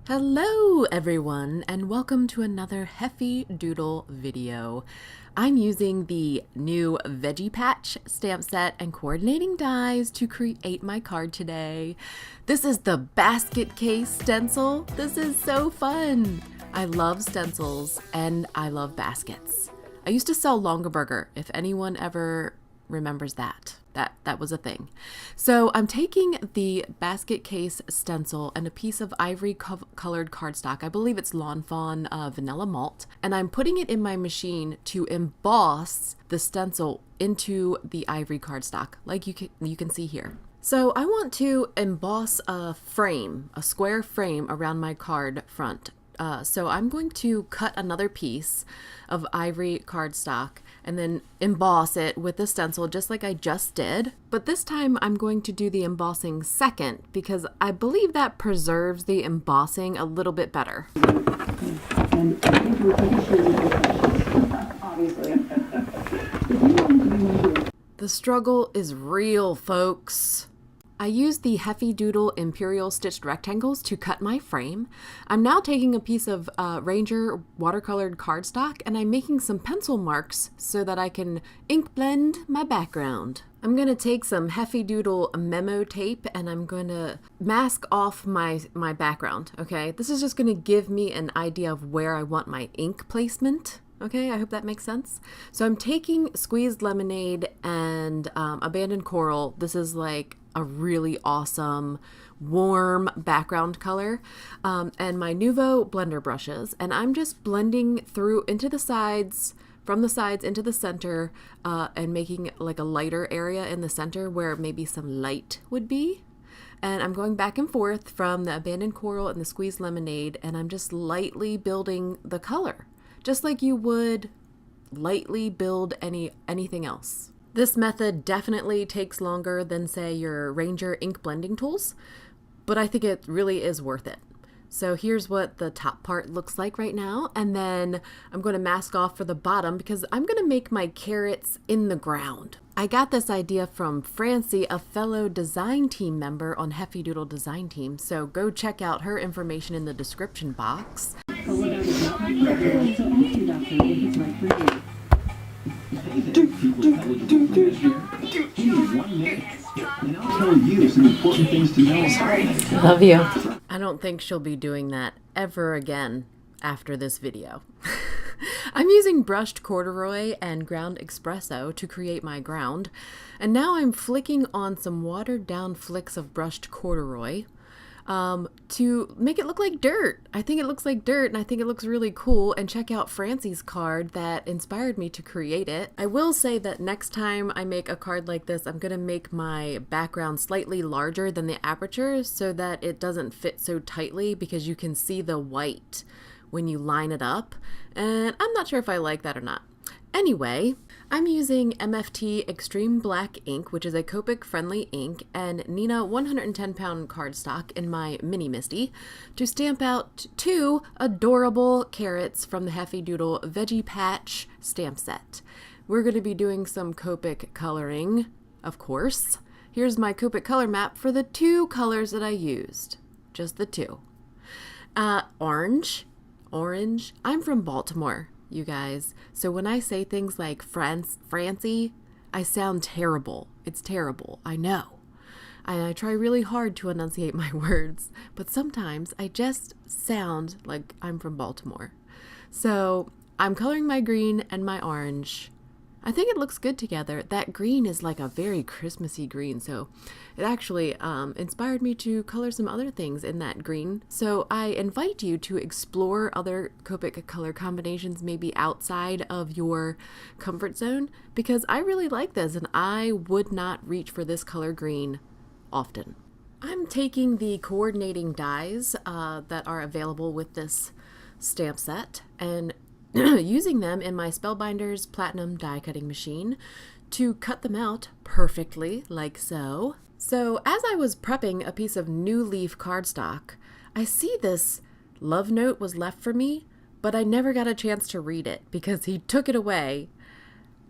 Hello everyone and welcome to another Heffy Doodle video. I'm using the new Veggie Patch stamp set and coordinating dies to create my card today. This is the basket case stencil. This is so fun. I love stencils and I love baskets. I used to sell Longaberger, if anyone ever remembers that. That was a thing. So I'm taking the basket case stencil and a piece of ivory colored cardstock. I believe it's Lawn Fawn vanilla malt. And I'm putting it in my machine to emboss the stencil into the ivory cardstock, like you can see here. So I want to emboss a frame, a square frame around my card front. So I'm going to cut another piece of ivory cardstock and then emboss it with the stencil just like I just did. But this time I'm going to do the embossing second because I believe that preserves the embossing a little bit better. The struggle is real, folks. I used the Heffy Doodle Imperial stitched rectangles to cut my frame. I'm now taking a piece of Ranger watercolored cardstock and I'm making some pencil marks so that I can ink blend my background. I'm going to take some Heffy Doodle Memo tape and I'm going to mask off my background, okay? This is just going to give me an idea of where I want my ink placement. Okay, I hope that makes sense. So I'm taking Squeezed Lemonade and Abandoned Coral. This is like a really awesome warm background color, and my Nuvo blender brushes, and I'm just blending through into the sides, from the sides into the center, and making like a lighter area in the center where maybe some light would be. And I'm going back and forth from the Abandoned Coral and the Squeezed Lemonade, and I'm just lightly building the color, just like you would lightly build anything else. This method definitely takes longer than, say, your Ranger ink blending tools, but I think it really is worth it. So here's what the top part looks like right now, and then I'm going to mask off for the bottom because I'm going to make my carrots in the ground. I got this idea from Franci, a fellow design team member on Heffy Doodle Design Team, so go check out her information in the description box. Love you. I don't think she'll be doing that ever again after this video. I'm using brushed corduroy and ground espresso to create my ground, and now I'm flicking on some watered down flicks of brushed corduroy to make it look like dirt. I think it looks like dirt and I think it looks really cool, and check out Franci's card that inspired me to create it. I will say that next time I make a card like this, I'm going to make my background slightly larger than the aperture so that it doesn't fit so tightly, because you can see the white when you line it up, and I'm not sure if I like that or not. Anyway, I'm using MFT Extreme Black ink, which is a Copic friendly ink, and Nina 110-pound cardstock in my Mini Misty to stamp out two adorable carrots from the Heffy Doodle Veggie Patch stamp set. We're going to be doing some Copic coloring, of course. Here's my Copic color map for the two colors that I used. Just the two. Orange. I'm from Baltimore, you guys. So when I say things like Franci, I sound terrible. It's terrible, I know. I try really hard to enunciate my words, but sometimes I just sound like I'm from Baltimore. So I'm coloring my green and my orange. I think it looks good together. That green is like a very Christmassy green, so it actually inspired me to color some other things in that green. So I invite you to explore other Copic color combinations, maybe outside of your comfort zone, because I really like this and I would not reach for this color green often. I'm taking the coordinating dies that are available with this stamp set and using them in my Spellbinders Platinum die cutting machine to cut them out perfectly, like so. So as I was prepping a piece of New Leaf cardstock, I see this love note was left for me, but I never got a chance to read it because he took it away,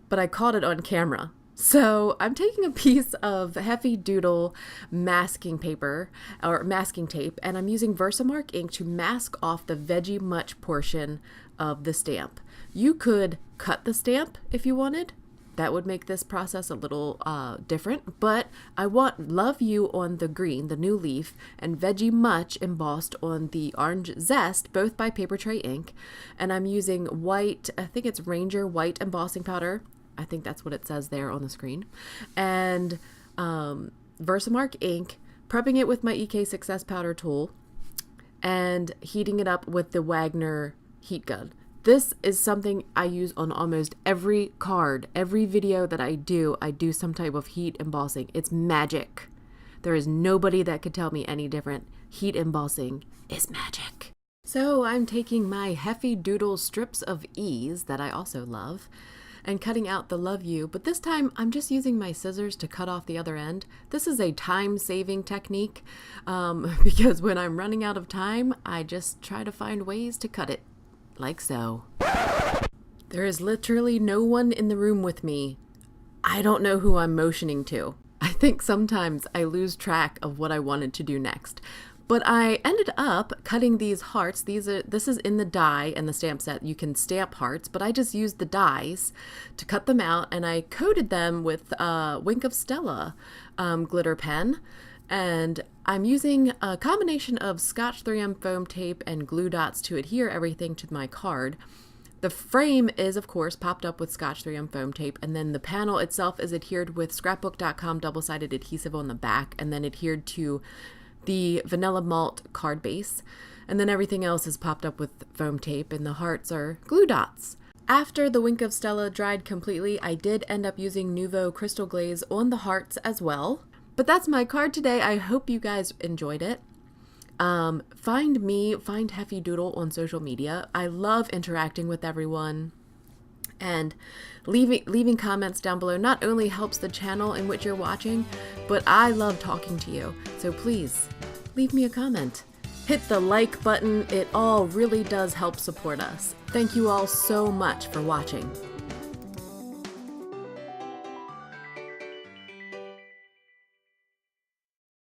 but I caught it on camera. So I'm taking a piece of Heffy Doodle masking paper or masking tape, and I'm using Versamark ink to mask off the Veggie Much portion of the stamp. You could cut the stamp if you wanted. That would make this process a little different, but I want Love You on the green, the new leaf, and Veggie Much embossed on the orange zest, both by Papertrey ink. And I'm using white, I think it's Ranger white embossing powder. I think that's what it says there on the screen. And Versamark ink, prepping it with my EK Success powder tool, and heating it up with the Wagner heat gun. This is something I use on almost every card. Every video that I do some type of heat embossing. It's magic. There is nobody that could tell me any different. Heat embossing is magic. So I'm taking my Heffy Doodle strips of ease that I also love, and cutting out the Love You, but this time I'm just using my scissors to cut off the other end. This is a time-saving technique because when I'm running out of time, I just try to find ways to cut it, like so. There is literally no one in the room with me. I don't know who I'm motioning to. I think sometimes I lose track of what I wanted to do next. But I ended up cutting these hearts. This is in the die and the stamp set. You can stamp hearts, but I just used the dies to cut them out, and I coated them with Wink of Stella glitter pen. And I'm using a combination of Scotch 3M foam tape and glue dots to adhere everything to my card. The frame is, of course, popped up with Scotch 3M foam tape, and then the panel itself is adhered with scrapbook.com double-sided adhesive on the back, and then adhered to the vanilla malt card base, and then everything else is popped up with foam tape, and the hearts are glue dots. After the Wink of Stella dried completely, I did end up using Nuvo Crystal Glaze on the hearts as well. But that's my card today. I hope you guys enjoyed it. Find me, find Heffy Doodle on social media. I love interacting with everyone. And leaving comments down below not only helps the channel in which you're watching, but I love talking to you. So please, leave me a comment. Hit the like button. It all really does help support us. Thank you all so much for watching.